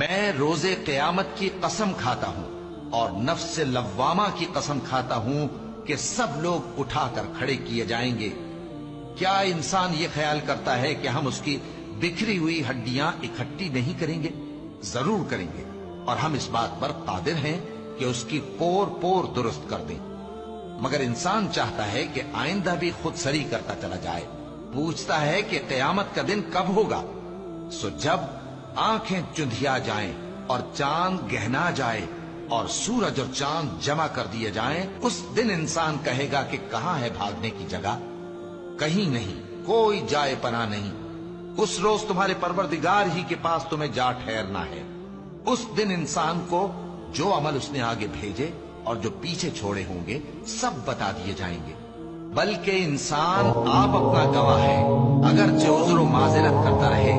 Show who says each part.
Speaker 1: میں روز قیامت کی قسم کھاتا ہوں اور نفس لوامہ کی قسم کھاتا ہوں کہ سب لوگ اٹھا کر کھڑے کیے جائیں گے۔ کیا انسان یہ خیال کرتا ہے کہ ہم اس کی بکھری ہوئی ہڈیاں اکٹھی نہیں کریں گے؟ ضرور کریں گے، اور ہم اس بات پر قادر ہیں کہ اس کی پور پور درست کر دیں۔ مگر انسان چاہتا ہے کہ آئندہ بھی خود سری کرتا چلا جائے، پوچھتا ہے کہ قیامت کا دن کب ہوگا۔ سو جب آنکھیں چندھیا جائیں اور چاند گہنا جائے اور سورج اور چاند جمع کر دیے جائیں، اس دن انسان کہے گا کہ کہاں ہے بھاگنے کی جگہ؟ کہیں نہیں، کوئی جائے پناہ نہیں۔ اس روز تمہارے پروردگار ہی کے پاس تمہیں جا ٹھہرنا ہے۔ اس دن انسان کو جو عمل اس نے آگے بھیجے اور جو پیچھے چھوڑے ہوں گے سب بتا دیے جائیں گے۔ بلکہ انسان آپ اپنا گواہ ہے، اگرچہ عذر و معذرت کرتا رہے